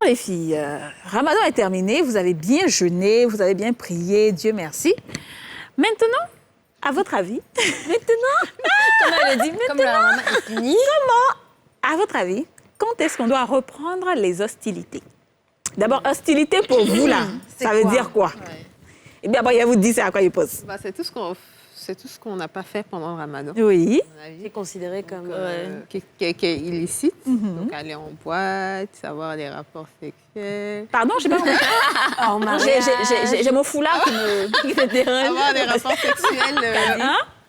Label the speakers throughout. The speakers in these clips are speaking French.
Speaker 1: Les filles, Ramadan est terminé, vous avez bien jeûné, vous avez bien prié, Dieu merci. Maintenant, à votre avis,
Speaker 2: Comme elle a dit, comme le Ramadan est fini.
Speaker 1: à votre avis, quand est-ce qu'on doit reprendre les hostilités? D'abord, hostilité pour vous là, ça veut dire quoi? Eh bien, il vous dit c'est à quoi il pose.
Speaker 3: Bah, c'est tout ce qu'on n'a pas fait pendant le Ramadan.
Speaker 1: Oui.
Speaker 2: C'est considéré comme...
Speaker 3: Qui est illicite. Donc, aller en boîte, avoir des rapports sexuels.
Speaker 1: Pardon, je sais pas comment. J'ai mon foulard qui me dérange.
Speaker 3: Avoir des rapports sexuels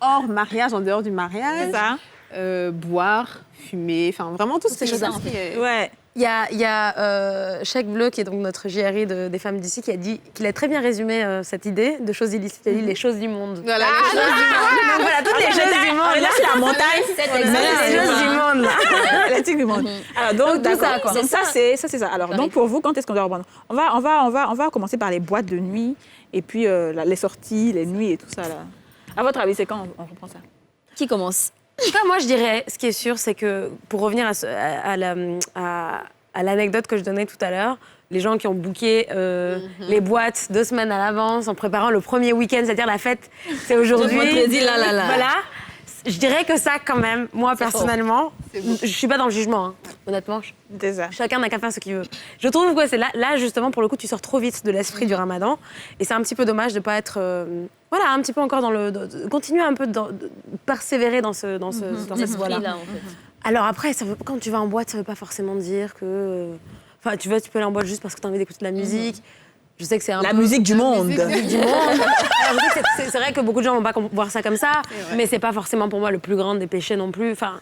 Speaker 3: hors mariage, en dehors du mariage.
Speaker 1: C'est ça.
Speaker 3: Boire, fumer, enfin vraiment toutes ces choses-là.
Speaker 1: Ouais.
Speaker 2: Il y a Cheikh Bleu, qui est donc notre JRI des femmes d'ici, qui a dit qu'il a très bien résumé cette idée de choses illicites. Il a dit les choses du monde.
Speaker 3: Voilà, les choses du monde.
Speaker 2: Donc voilà, toutes les choses du monde.
Speaker 1: Là, c'est la montagne.
Speaker 2: Les choses du monde, là.
Speaker 1: La tique du monde. Alors, donc, d'accord.
Speaker 2: quoi.
Speaker 1: Donc, ça, c'est ça. Alors, donc, pour vous, quand est-ce qu'on doit reprendre? On va commencer par les boîtes de nuit et puis les sorties, les nuits et tout ça, là. À votre avis, c'est quand on reprend ça?
Speaker 4: Qui commence?
Speaker 2: En tout cas, moi, je dirais, ce qui est sûr, c'est que, pour revenir à l'anecdote que je donnais tout à l'heure, les gens qui ont booké les boîtes 2 semaines à l'avance en préparant le premier week-end, c'est-à-dire la fête, c'est aujourd'hui.
Speaker 4: Le vendredi, là.
Speaker 2: Voilà. Je dirais que ça, quand même, moi, personnellement, je suis pas dans le jugement, hein, honnêtement.
Speaker 1: C'est ça.
Speaker 2: Chacun n'a qu'à faire ce qu'il veut. Je trouve que c'est là, justement, pour le coup, tu sors trop vite de l'esprit du Ramadan. Et c'est un petit peu dommage de ne pas être... un petit peu encore dans le... continuer un peu de persévérer dans cette voie-là.
Speaker 4: Là, en fait.
Speaker 2: Alors après, quand tu vas en boîte, ça ne veut pas forcément dire que... Enfin, tu peux aller en boîte juste parce que tu as envie d'écouter de la musique. Je sais que c'est
Speaker 1: La musique du monde.
Speaker 2: Alors, je sais que c'est vrai que beaucoup de gens vont pas voir ça comme ça, mais c'est pas forcément pour moi le plus grand des péchés non plus. Enfin,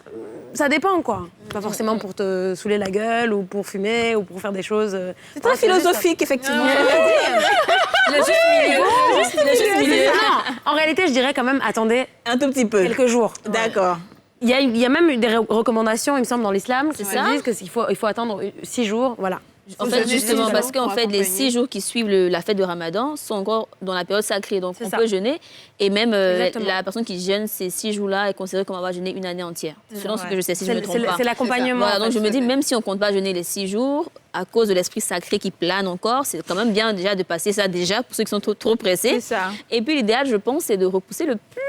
Speaker 2: ça dépend, quoi. Pas forcément pour te saouler la gueule ou pour fumer ou pour faire des choses...
Speaker 1: C'est très philosophique, effectivement.
Speaker 2: Le juste milieu. Non, en réalité, je dirais quand même, attendez
Speaker 1: Un tout petit peu.
Speaker 2: quelques jours.
Speaker 1: D'accord.
Speaker 2: Il y a même eu des recommandations, il me semble, dans l'islam, qui
Speaker 4: ça
Speaker 2: disent qu'il faut attendre 6 jours, voilà.
Speaker 4: En fait, justement, parce qu'en fait, les
Speaker 3: accompagner.
Speaker 4: 6 jours qui suivent la fête de Ramadan sont encore dans la période sacrée. Donc, on
Speaker 2: ça.
Speaker 4: peut jeûner. Et même
Speaker 2: Exactement.
Speaker 4: la personne qui jeûne ces 6 jours-là est considérée comme avoir jeûné une année entière. Selon ce que je sais, si je ne me trompe pas.
Speaker 2: C'est l'accompagnement.
Speaker 4: Voilà,
Speaker 2: en
Speaker 4: donc
Speaker 2: fait.
Speaker 4: je me dis, même si on ne compte pas jeûner les 6 jours, à cause de l'esprit sacré qui plane encore, c'est quand même bien déjà de passer ça déjà pour ceux qui sont trop pressés.
Speaker 1: C'est ça.
Speaker 4: Et puis l'idéal, je pense, c'est de repousser le plus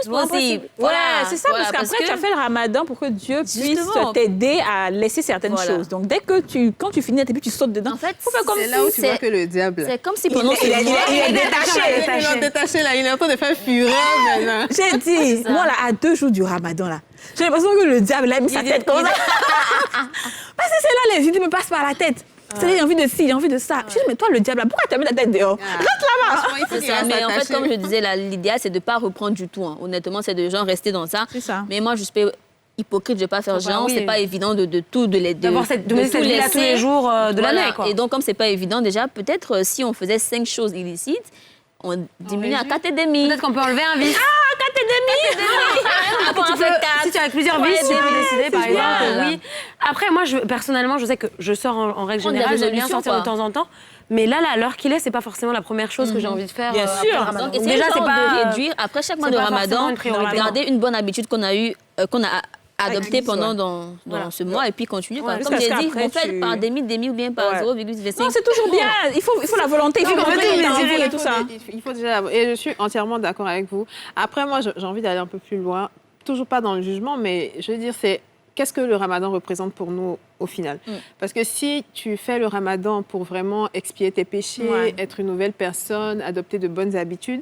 Speaker 4: possible.
Speaker 1: Voilà, c'est ça,
Speaker 4: Voilà,
Speaker 1: parce qu'après, tu as fait le ramadan pour que Dieu puisse
Speaker 4: Justement.
Speaker 1: t'aider à laisser certaines
Speaker 4: Voilà.
Speaker 1: choses. Donc, dès que quand tu finis, et puis tu sautes dedans,
Speaker 4: En fait,
Speaker 1: faut faire comme
Speaker 3: C'est là où tu vois que le diable...
Speaker 4: c'est comme si pendant ce
Speaker 1: il est
Speaker 4: mois...
Speaker 1: détaché.
Speaker 3: Il est détaché, là. Il est en train de faire fureur, maintenant.
Speaker 1: J'ai dit, moi, là, à 2 jours du ramadan, là, j'ai l'impression que le diable a mis sa tête comme ça. Parce que c'est là, les idées me passent par la tête. C'est-à-dire, j'ai envie de ci, j'ai envie de ça. Je dis, mais toi, le diable, là, pourquoi tu as mis ta tête dehors? Reste là-bas.
Speaker 3: Franchement, il faut
Speaker 4: C'est
Speaker 3: qu'il
Speaker 4: ça,
Speaker 3: reste
Speaker 4: mais en fait,
Speaker 3: attaché.
Speaker 4: comme je disais, l'idéal, c'est de ne pas reprendre du tout. Hein. Honnêtement, c'est de genre rester dans ça.
Speaker 1: C'est ça.
Speaker 4: Mais moi, je suis pas hypocrite, je ne vais pas faire
Speaker 2: Faut pas,
Speaker 4: genre.
Speaker 2: oui.
Speaker 4: C'est pas évident de
Speaker 2: D'avoir cette vie-là tous les jours de
Speaker 4: Voilà.
Speaker 2: l'année, quoi.
Speaker 4: Et donc, comme c'est pas évident, déjà, peut-être si on faisait 5 choses illicites, on diminue à 4,5.
Speaker 2: Peut-être qu'on peut enlever un vice.
Speaker 4: Après, on en fait 4.
Speaker 2: Si tu as plusieurs vices, tu peux décider, par exemple,
Speaker 4: Voilà.
Speaker 2: oui. Après, moi, personnellement, je sais que je sors en règle
Speaker 4: Prendre de la
Speaker 2: générale, j'aime bien
Speaker 4: résolution,
Speaker 2: sortir de
Speaker 4: quoi.
Speaker 2: temps en temps. Mais là, à l'heure qu'il est, c'est pas forcément la première chose que j'ai envie de faire.
Speaker 1: Bien
Speaker 2: après
Speaker 1: sûr.
Speaker 2: le Ramadan.
Speaker 4: Donc,
Speaker 2: Donc,
Speaker 4: essayez
Speaker 2: déjà,
Speaker 4: genre
Speaker 2: c'est pas
Speaker 4: de réduire après chaque mois
Speaker 2: c'est
Speaker 4: de
Speaker 2: pas forcément
Speaker 4: Ramadan,
Speaker 2: une priorité.
Speaker 4: garder une bonne habitude qu'on a adoptée pendant dans
Speaker 2: Voilà.
Speaker 4: ce mois et puis continuer. quoi.
Speaker 1: Ouais,
Speaker 4: Comme
Speaker 1: jusqu'à
Speaker 4: j'ai
Speaker 1: ce
Speaker 4: dit,
Speaker 1: qu'après,
Speaker 4: on fait
Speaker 1: tu-
Speaker 4: par demi ou bien par
Speaker 1: Ouais.
Speaker 4: 0,25.
Speaker 1: Non, c'est toujours bien. Il faut la volonté. Il faut
Speaker 3: Non,
Speaker 1: qu'on
Speaker 3: mais
Speaker 1: mette
Speaker 3: oui,
Speaker 1: dans
Speaker 3: mais
Speaker 1: et tout ça.
Speaker 3: Il faut déjà... Et je suis entièrement d'accord avec vous. Après, moi, j'ai envie d'aller un peu plus loin. Toujours pas dans le jugement, mais je veux dire, c'est... Qu'est-ce que le ramadan représente pour nous au final? Parce que si tu fais le ramadan pour vraiment expier tes péchés,
Speaker 1: Ouais.
Speaker 3: être une nouvelle personne, adopter de bonnes habitudes,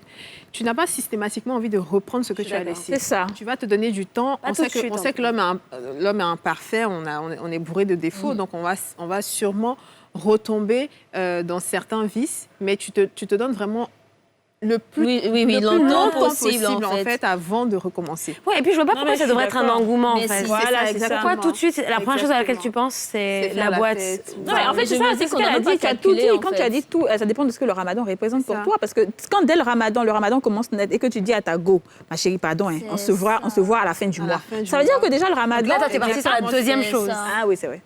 Speaker 3: tu n'as pas systématiquement envie de reprendre ce que tu as laissé.
Speaker 1: C'est ça.
Speaker 3: Tu vas te donner du temps.
Speaker 2: Pas
Speaker 3: On
Speaker 2: tout
Speaker 3: sait
Speaker 2: de suite,
Speaker 3: que, on
Speaker 2: en
Speaker 3: sait
Speaker 2: plus.
Speaker 3: que l'homme est imparfait, on est bourré de défauts, donc on va sûrement retomber dans certains vices, mais tu te donnes vraiment le plus,
Speaker 4: Oui,
Speaker 3: le plus
Speaker 4: longtemps
Speaker 3: longtemps
Speaker 4: possible,
Speaker 3: possible,
Speaker 4: en fait.
Speaker 3: avant de recommencer.
Speaker 2: Ouais, et puis je vois pas
Speaker 1: Non,
Speaker 2: pourquoi
Speaker 1: mais
Speaker 2: ça
Speaker 1: je
Speaker 2: devrait
Speaker 1: suis
Speaker 2: être un
Speaker 1: d'accord.
Speaker 2: engouement, en
Speaker 4: Mais
Speaker 2: fait.
Speaker 4: si,
Speaker 1: Voilà, c'est ça.
Speaker 3: exactement.
Speaker 2: Pourquoi tout de suite, la première chose à laquelle tu
Speaker 3: Exactement.
Speaker 2: penses, c'est
Speaker 3: C'est
Speaker 2: la
Speaker 3: faire la
Speaker 2: boîte.
Speaker 3: fête.
Speaker 1: Non, mais en fait,
Speaker 4: Mais
Speaker 1: c'est
Speaker 4: je
Speaker 1: ça,
Speaker 4: me dis
Speaker 1: c'est ce
Speaker 4: qu'on
Speaker 1: qu'elle
Speaker 4: n'a
Speaker 1: a
Speaker 4: même
Speaker 1: dit.
Speaker 4: pas
Speaker 1: Tu as tout dit.
Speaker 4: calculé, en
Speaker 1: Quand tu
Speaker 4: fait.
Speaker 1: as dit tout, ça dépend de ce que le ramadan représente pour
Speaker 3: ça.
Speaker 1: toi. Parce que quand dès le ramadan commence net et que tu dis à ta go, ma chérie, pardon, hein, on se voit à la fin du
Speaker 3: À la
Speaker 1: mois.
Speaker 3: fin du
Speaker 1: Ça veut dire
Speaker 3: mois.
Speaker 1: que déjà le ramadan.
Speaker 2: Là, toi, t'es partie sur la deuxième chose.
Speaker 1: Ah oui, c'est vrai.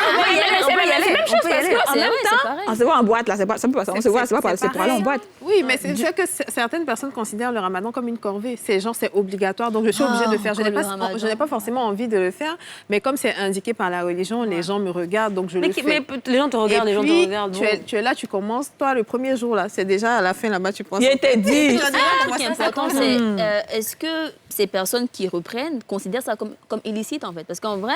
Speaker 2: C'est même chose parce que
Speaker 4: C'est vrai, c'est pareil.
Speaker 1: On se voit en boîte, là, c'est pas, ça peut pas, on se voit, c'est pour aller en boîte.
Speaker 3: Oui, mais c'est sûr que certaines personnes considèrent le ramadan comme une corvée. Ces gens, c'est obligatoire, donc je suis obligée de le faire. Je n'ai pas forcément envie de le faire, mais comme c'est indiqué par la religion, les gens me regardent, donc je le fais.
Speaker 2: Mais les gens te regardent, les gens te regardent.
Speaker 3: Tu es là, tu commences, toi, le premier jour, là, c'est déjà à la fin, là-bas, tu penses.
Speaker 1: Il était dit.
Speaker 4: Ce qui est important, c'est est-ce que ces personnes qui reprennent considèrent ça comme illicite, en fait? Parce qu'en vrai,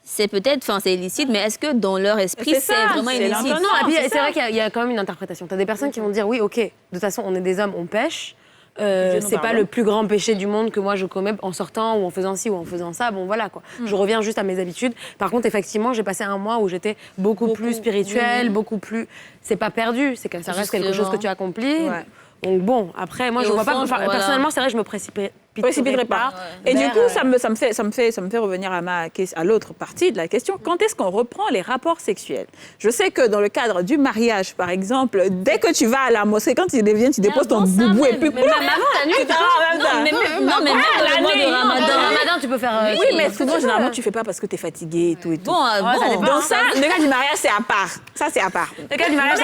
Speaker 4: c'est peut-être, enfin, c'est illicite, mais est-ce que dans leur esprit,
Speaker 1: C'est ça,
Speaker 4: c'est vraiment
Speaker 1: c'est
Speaker 4: illicite?
Speaker 1: l'entendement.
Speaker 2: Non, et puis
Speaker 1: c'est
Speaker 2: c'est
Speaker 1: ça.
Speaker 2: vrai qu'il y a quand même une interprétation. Tu as des personnes qui vont dire oui, ok, de toute façon, on est des hommes, on pêche.
Speaker 1: nous
Speaker 2: C'est pas
Speaker 1: pardonne.
Speaker 2: le plus grand péché du monde que moi je commets en sortant ou en faisant ci ou en faisant ça. Bon, voilà quoi. Je reviens juste à mes habitudes. Par contre, effectivement, j'ai passé un mois où j'étais beaucoup plus spirituelle, beaucoup plus. C'est pas perdu, c'est que ça reste quelque chose que tu accomplis.
Speaker 1: Ouais.
Speaker 2: Donc bon, après, moi
Speaker 4: Et
Speaker 2: je
Speaker 4: au
Speaker 2: vois pas.
Speaker 4: fond,
Speaker 2: Enfin,
Speaker 4: voilà.
Speaker 2: personnellement, c'est vrai, je me précipiterai pas.
Speaker 1: Et du
Speaker 2: vers,
Speaker 1: coup, ça me fait revenir à l'autre partie de la question. Quand est-ce qu'on reprend les rapports sexuels? Je sais que dans le cadre du mariage, par exemple, dès que tu vas à la mosquée, quand tu reviens, tu déposes ton
Speaker 4: avant ça
Speaker 1: boubou et
Speaker 4: même.
Speaker 1: puis...
Speaker 2: Mais même avant la nuit,
Speaker 4: Non, mais même dans le mois de
Speaker 2: Dans
Speaker 4: Ramadan.
Speaker 2: le Ramadan, tu peux faire.
Speaker 1: Oui, mais souvent, généralement, tu fais pas parce que tu es fatigué et tout et tout.
Speaker 4: Bon,
Speaker 2: ça dépend.
Speaker 1: Donc ça, le cas du mariage, c'est à part. Ça, c'est à part.
Speaker 2: Le cas du mariage,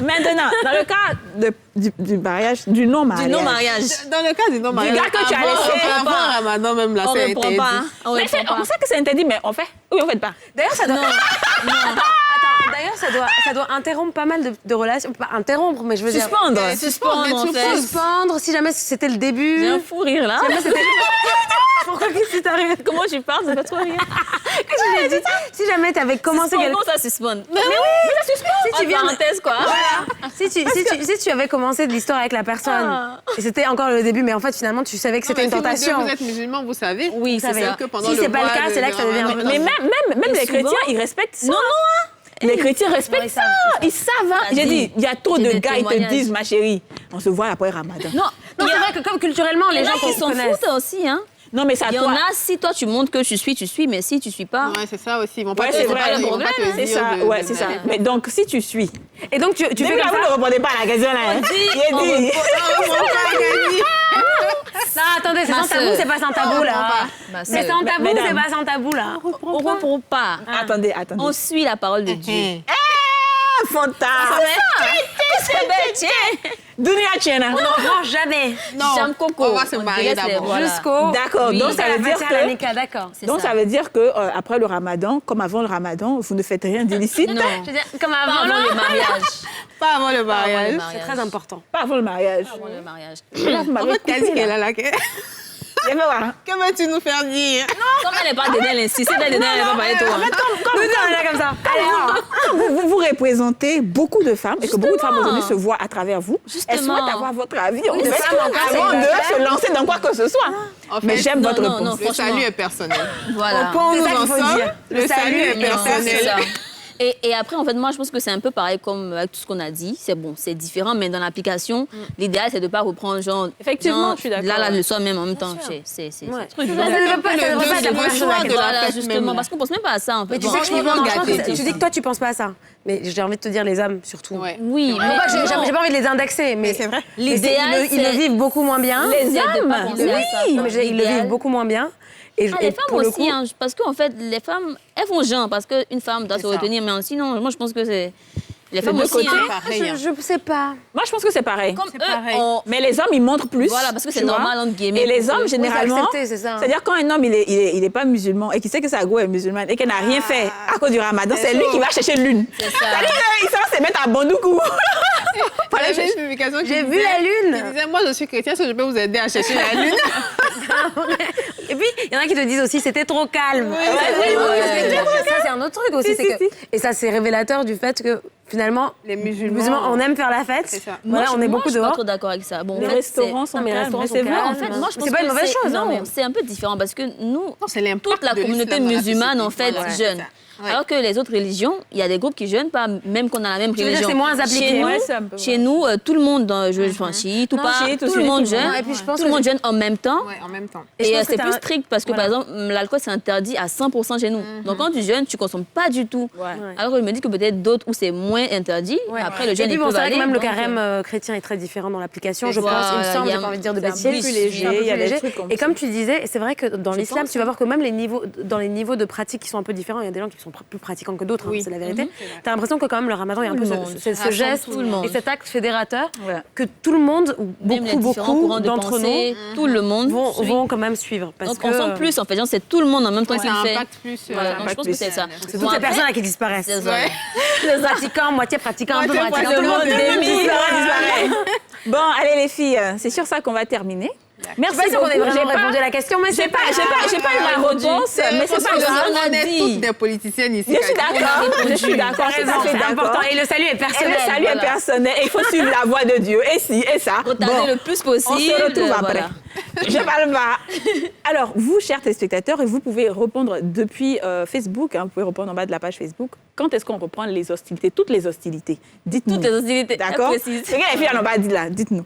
Speaker 1: Maintenant, dans le cas du mariage, du non-mariage.
Speaker 4: Du non-mariage.
Speaker 3: Dans le cas du non-mariage,
Speaker 1: Du gars que tu as laissé,
Speaker 3: avant un ramadan, même là,
Speaker 4: On
Speaker 3: c'est
Speaker 4: ne prend
Speaker 3: interdit.
Speaker 4: pas. Hein. On
Speaker 1: Mais
Speaker 4: ne prend pas.
Speaker 1: on sait que c'est interdit, mais on fait. Oui, on fait pas.
Speaker 2: D'ailleurs, ça doit. D'ailleurs, ça doit interrompre pas mal de relations. Pas interrompre, mais je veux dire.
Speaker 1: Suspendre.
Speaker 4: Suspendre, en fait.
Speaker 2: Suspendre, si jamais c'était le début.
Speaker 4: J'ai un fou rire, là.
Speaker 2: Pourquoi qu'est-ce qui t'arrive?
Speaker 4: Comment tu parles? Ça fait trop rire.
Speaker 2: J'ai dit, si jamais t'avais commencé
Speaker 4: Suspendre,
Speaker 2: quelque
Speaker 4: comment ça suspend?
Speaker 2: Mais oui, ça suspend. Si tu viens,
Speaker 4: Parenthèse, quoi.
Speaker 2: si tu avais commencé de l'histoire avec la personne, et c'était encore le début, mais en fait finalement tu savais que c'était une tentation.
Speaker 3: Vous êtes musulman, vous savez.
Speaker 4: Oui, c'est ça.
Speaker 3: Que pendant
Speaker 2: Si
Speaker 3: le
Speaker 2: c'est pas le
Speaker 3: mois
Speaker 2: cas,
Speaker 3: de
Speaker 2: c'est là que ça devient.
Speaker 3: Ramadan.
Speaker 1: Mais même les
Speaker 4: souvent-
Speaker 1: chrétiens, ils respectent ça.
Speaker 4: Non,
Speaker 1: Les chrétiens respectent
Speaker 2: ils
Speaker 1: ça.
Speaker 2: savent.
Speaker 1: Ils savent. Hein.
Speaker 4: Vas-y.
Speaker 1: J'ai dit, il y a trop
Speaker 4: J'ai
Speaker 1: de
Speaker 4: des
Speaker 1: gars, ils te
Speaker 4: témoignages.
Speaker 1: disent, ma chérie, on se voit après Ramadan.
Speaker 4: Non,
Speaker 2: Non, c'est vrai que comme culturellement
Speaker 4: il y
Speaker 2: les
Speaker 4: en
Speaker 2: gens
Speaker 4: a qui s'en
Speaker 2: connaissent.
Speaker 4: foutent aussi, hein.
Speaker 1: Non, mais c'est à
Speaker 4: Il y
Speaker 1: toi.
Speaker 4: en a, si toi tu montres que tu suis, mais si tu suis pas.
Speaker 3: Ouais, c'est ça aussi. Ils vont pas
Speaker 1: Ouais,
Speaker 3: te
Speaker 1: c'est
Speaker 3: ils vont
Speaker 1: vrai,
Speaker 3: pas te-
Speaker 1: le
Speaker 3: ils vont
Speaker 4: problème,
Speaker 3: pas te
Speaker 1: C'est
Speaker 3: dire
Speaker 1: ça,
Speaker 3: de-
Speaker 1: ouais,
Speaker 3: de-
Speaker 1: c'est
Speaker 3: de-
Speaker 1: ça. Mais donc, si tu suis.
Speaker 2: Et donc tu
Speaker 1: Même
Speaker 2: fais
Speaker 1: là,
Speaker 2: comme
Speaker 1: vous
Speaker 2: ça.
Speaker 1: ne répondez pas à la question, là. Hein. Il
Speaker 4: on
Speaker 1: est dit.
Speaker 2: Non, attendez, c'est
Speaker 4: Ma
Speaker 2: sans tabou,
Speaker 4: sœur.
Speaker 2: c'est pas sans tabou là.
Speaker 4: Ma
Speaker 2: Mais
Speaker 4: sœur.
Speaker 2: sans tabou,
Speaker 1: Mesdames.
Speaker 2: c'est pas sans tabou là.
Speaker 4: On reprend pas.
Speaker 1: Attendez.
Speaker 4: On suit la parole de Dieu.
Speaker 1: Ah, Fanta.
Speaker 4: C'est bête, tiens.
Speaker 1: Dunia Tchena.
Speaker 2: On n'en reprend jamais.
Speaker 3: Non,
Speaker 4: J'aime Coco.
Speaker 3: on va se marier
Speaker 4: délaisse les-
Speaker 3: d'abord.
Speaker 4: voilà.
Speaker 2: Jusqu'au.
Speaker 1: D'accord,
Speaker 4: Oui.
Speaker 1: donc ça veut dire
Speaker 2: la
Speaker 1: que...
Speaker 2: Nika, d'accord.
Speaker 4: C'est
Speaker 1: Donc ça veut dire que après le Ramadan, comme avant le Ramadan, vous ne faites rien d'illicite.
Speaker 4: Non,
Speaker 2: Je veux dire, comme
Speaker 4: pas
Speaker 2: avant,
Speaker 4: avant
Speaker 2: là.
Speaker 4: le mariage.
Speaker 3: Pas avant le
Speaker 4: Pas avant le
Speaker 3: mariage.
Speaker 4: mariage.
Speaker 2: C'est très important.
Speaker 1: Pas avant le mariage.
Speaker 4: Pas avant le mariage.
Speaker 1: Là, vous
Speaker 3: En
Speaker 1: m'avez
Speaker 3: fait,
Speaker 1: coupé,
Speaker 3: quasi qu'elle
Speaker 1: là.
Speaker 3: a la quête.
Speaker 1: Je vais voir.
Speaker 3: Que vas-tu nous faire dire?
Speaker 4: Comme elle n'est pas dedans, elle insiste. Elle est dedans, elle va pas parler toi.
Speaker 2: Comme ça.
Speaker 1: Vous représentez beaucoup de femmes et que beaucoup de femmes aujourd'hui se voient à travers vous. Elles
Speaker 4: Justement.
Speaker 1: souhaitent avoir votre avis en
Speaker 4: Oui,
Speaker 1: fait,
Speaker 4: c'est ça, mon cas,
Speaker 1: avant
Speaker 4: c'est
Speaker 1: de
Speaker 4: exact.
Speaker 1: se lancer dans quoi que ce soit.
Speaker 3: En
Speaker 1: Mais
Speaker 3: fait,
Speaker 1: j'aime
Speaker 4: non,
Speaker 1: votre
Speaker 4: non,
Speaker 1: réponse.
Speaker 4: non.
Speaker 3: Le
Speaker 4: Franchement.
Speaker 3: salut est personnel.
Speaker 4: Voilà.
Speaker 3: Au point où
Speaker 2: C'est
Speaker 3: nous
Speaker 2: ça
Speaker 3: en
Speaker 2: qu'il faut
Speaker 3: sommes,
Speaker 2: dire.
Speaker 3: le salut est
Speaker 4: Et en fait, c'est ça.
Speaker 3: personnel.
Speaker 4: Et après, en fait, moi, je pense que c'est un peu pareil comme avec tout ce qu'on a dit. C'est bon, c'est différent, mais dans l'application, l'idéal, c'est de ne pas reprendre genre.
Speaker 1: Effectivement,
Speaker 4: genre,
Speaker 1: je suis d'accord.
Speaker 4: Là, le soir même en même temps. C'est
Speaker 2: Ouais.
Speaker 4: truc.
Speaker 2: Ça ne veut pas
Speaker 3: Le
Speaker 2: être la
Speaker 3: choix
Speaker 2: première chose à
Speaker 3: de
Speaker 2: laquelle-
Speaker 3: la
Speaker 4: Voilà,
Speaker 3: fête
Speaker 4: justement,
Speaker 3: même.
Speaker 4: parce qu'on pense même pas à ça, en fait.
Speaker 2: Mais tu
Speaker 4: Bon,
Speaker 2: sais que je
Speaker 3: Franchement,
Speaker 2: franchement,
Speaker 3: gâté.
Speaker 2: tu dis que toi, tu penses pas à ça. Mais j'ai envie de te dire les hommes, surtout.
Speaker 3: Ouais.
Speaker 4: Oui, mais
Speaker 2: Moi, j'ai
Speaker 4: non.
Speaker 2: pas envie de les indexer, mais
Speaker 3: c'est vrai.
Speaker 4: L'idéal,
Speaker 2: ils le
Speaker 4: c'est-
Speaker 2: vivent beaucoup moins bien.
Speaker 1: Les
Speaker 4: c'est de pas
Speaker 1: hommes,
Speaker 4: penser à ça,
Speaker 2: Non,
Speaker 4: quoi.
Speaker 2: mais ils le
Speaker 4: L'idéal.
Speaker 2: vivent beaucoup moins bien. Et,
Speaker 4: Ah,
Speaker 2: et
Speaker 4: les femmes
Speaker 2: pour le
Speaker 4: aussi,
Speaker 2: coup,
Speaker 4: hein, parce qu'en fait, les femmes, elles font genre, parce qu'une femme doit se
Speaker 3: ça.
Speaker 4: retenir, mais sinon, moi, je pense que c'est... Les femmes
Speaker 1: deux
Speaker 4: aussi,
Speaker 1: côtés.
Speaker 4: hein.
Speaker 3: Pareil. hein.
Speaker 2: je sais pas.
Speaker 1: Moi, je pense que c'est pareil.
Speaker 4: Comme eux,
Speaker 3: pareil.
Speaker 4: mais
Speaker 1: Mais les hommes, ils montrent plus.
Speaker 4: Voilà, parce que c'est
Speaker 1: tu vois.
Speaker 4: normal, entre guillemets.
Speaker 1: Et les
Speaker 4: pour eux.
Speaker 1: hommes, généralement,
Speaker 2: accepter, c'est ça.
Speaker 1: c'est-à-dire quand un homme, il est pas musulman et qu'il sait que sa go est musulmane et qu'elle n'a rien fait à cause du Ramadan, c'est lui qui va chercher l'une.
Speaker 4: C'est ça.
Speaker 1: C'est-à-dire qu'il va se mettre à bandoukou.
Speaker 3: J'ai vu une publication qui
Speaker 2: J'ai vu
Speaker 3: disait-
Speaker 2: la
Speaker 3: qui
Speaker 2: lune.
Speaker 3: disait, moi, je suis chrétienne, est-ce que je peux vous aider à chercher la lune?
Speaker 2: Et puis, il y en a qui te disent aussi, c'était trop calme. Ça, c'est un autre truc aussi. c'est que- Et ça, c'est révélateur du fait que, finalement,
Speaker 3: Les musulmans,
Speaker 2: on aime faire la fête.
Speaker 3: C'est ça.
Speaker 2: Voilà, on est beaucoup
Speaker 4: je suis pas
Speaker 2: dehors.
Speaker 4: trop d'accord avec ça. Bon,
Speaker 1: Les
Speaker 4: en fait,
Speaker 1: restaurants sont
Speaker 2: Non, mais les
Speaker 1: calmes.
Speaker 2: restaurants
Speaker 1: Mais
Speaker 2: sont
Speaker 1: c'est vrai,
Speaker 2: calmes.
Speaker 1: en fait.
Speaker 4: En fait, moi, je pense
Speaker 2: C'est pas une
Speaker 4: que
Speaker 2: mauvaise chose, hein,
Speaker 4: Non,
Speaker 2: mais-
Speaker 4: c'est un peu différent parce que nous,
Speaker 3: Non, c'est l'impact
Speaker 4: toute la
Speaker 3: de
Speaker 4: communauté
Speaker 3: l'islam dans la
Speaker 4: musulmane, en
Speaker 3: société.
Speaker 4: fait,
Speaker 3: Voilà,
Speaker 4: jeûne.
Speaker 3: c'est ça. Ouais.
Speaker 4: Alors que les autres religions, il y a des groupes qui jeûnent pas, même qu'on a la même
Speaker 2: Tu veux dire,
Speaker 4: religion.
Speaker 2: c'est moins appliqué.
Speaker 4: Chez nous,
Speaker 1: Ouais, c'est un peu
Speaker 4: chez nous, tout le monde, enfin, chiite ou
Speaker 2: Non,
Speaker 4: pas,
Speaker 1: chiite
Speaker 4: tout
Speaker 1: aussi,
Speaker 4: le monde
Speaker 1: tout le
Speaker 4: jeûne.
Speaker 2: monde. Et puis, je pense
Speaker 4: Tout le
Speaker 2: que-
Speaker 4: monde jeûne en même temps.
Speaker 3: Ouais, en même temps.
Speaker 2: Et je
Speaker 4: Et
Speaker 2: pense que
Speaker 4: c'est
Speaker 2: t'as
Speaker 4: plus
Speaker 2: un-
Speaker 4: strict parce que,
Speaker 2: Voilà.
Speaker 4: par exemple, l'alcool, c'est interdit à 100% chez nous. Donc, quand tu jeûnes, tu consommes pas du tout.
Speaker 1: Ouais.
Speaker 4: Alors, je me dis que peut-être d'autres où c'est moins moins interdit.
Speaker 2: Ouais.
Speaker 4: Après, le
Speaker 2: Et
Speaker 4: jeune,
Speaker 2: puis
Speaker 4: il
Speaker 2: bon,
Speaker 4: peut
Speaker 2: c'est vrai
Speaker 4: aller.
Speaker 2: que même le
Speaker 4: donc,
Speaker 2: carême chrétien est très différent dans l'application, je pense,
Speaker 4: Voilà,
Speaker 2: il me semble,
Speaker 4: il y a
Speaker 2: j'ai pas envie de dire de
Speaker 4: c'est un
Speaker 2: bêtises.
Speaker 4: peu plus léger,
Speaker 2: C'est un peu
Speaker 1: il y a
Speaker 2: plus
Speaker 1: des
Speaker 2: léger.
Speaker 1: trucs comme
Speaker 2: Et
Speaker 1: ça.
Speaker 2: comme tu disais, c'est vrai que dans
Speaker 4: Je
Speaker 2: l'islam,
Speaker 4: pense,
Speaker 2: tu vas voir que même dans les niveaux de pratique qui sont un peu différents, il y a des gens qui sont plus pratiquants que d'autres,
Speaker 3: Oui.
Speaker 2: c'est la vérité. T'as l'impression que quand même le ramadan, il y a un
Speaker 4: Tout
Speaker 2: peu
Speaker 4: le monde.
Speaker 2: ce
Speaker 3: Rassemble
Speaker 2: geste
Speaker 4: tout le monde.
Speaker 2: et cet acte fédérateur
Speaker 1: Voilà.
Speaker 2: que tout le monde, ou
Speaker 4: même les différents
Speaker 2: beaucoup
Speaker 4: courants de
Speaker 2: d'entre
Speaker 4: pensée, tout le monde
Speaker 2: nous,
Speaker 4: suit.
Speaker 2: vont quand même suivre. Parce
Speaker 4: Donc
Speaker 2: que,
Speaker 4: on sent plus, en fait, genre, c'est tout le monde en même temps
Speaker 3: Ouais,
Speaker 4: qui
Speaker 3: ça
Speaker 4: le fait.
Speaker 3: impacte plus.
Speaker 4: Voilà, donc je pense que c'est ça.
Speaker 2: c'est
Speaker 4: Bon,
Speaker 2: toutes ces
Speaker 4: après,
Speaker 2: personnes là qui disparaissent.
Speaker 4: c'est ça.
Speaker 3: Ouais.
Speaker 2: Les pratiquants, moitié pratiquants, un peu
Speaker 3: Moitié
Speaker 2: pratiquants.
Speaker 3: pratiquants,
Speaker 2: Tout le monde
Speaker 3: demi,
Speaker 2: disparaît.
Speaker 1: Bon, allez les filles, c'est sur ça qu'on va terminer. Merci
Speaker 2: Je sais pas si on
Speaker 1: beaucoup.
Speaker 2: a vraiment
Speaker 1: J'ai
Speaker 2: répondu à la question, mais
Speaker 1: J'ai pas eu ma réponse, mais c'est pas grave.
Speaker 3: On
Speaker 4: a
Speaker 3: est
Speaker 4: dit.
Speaker 3: toutes des politiciennes ici.
Speaker 1: Je suis d'accord, je suis d'accord, tout à fait
Speaker 2: c'est
Speaker 1: d'accord.
Speaker 2: important. Et le salut est
Speaker 1: Et
Speaker 2: personnel.
Speaker 1: le salut est
Speaker 4: voilà.
Speaker 1: personnel. Et il faut suivre la voie de Dieu. Et si, et ça.
Speaker 4: Retarder le plus possible.
Speaker 1: On se retrouve après.
Speaker 4: voilà.
Speaker 1: Je parle pas. Alors, vous, chers téléspectateurs, et vous pouvez répondre depuis Facebook, vous pouvez répondre en bas de la page Facebook. Quand est-ce qu'on reprend les hostilités, toutes les hostilités? Dites-nous.
Speaker 4: Toutes les hostilités.
Speaker 1: D'accord?
Speaker 4: Précises.
Speaker 1: Ce que les filles n'ont pas dit là, dites-nous.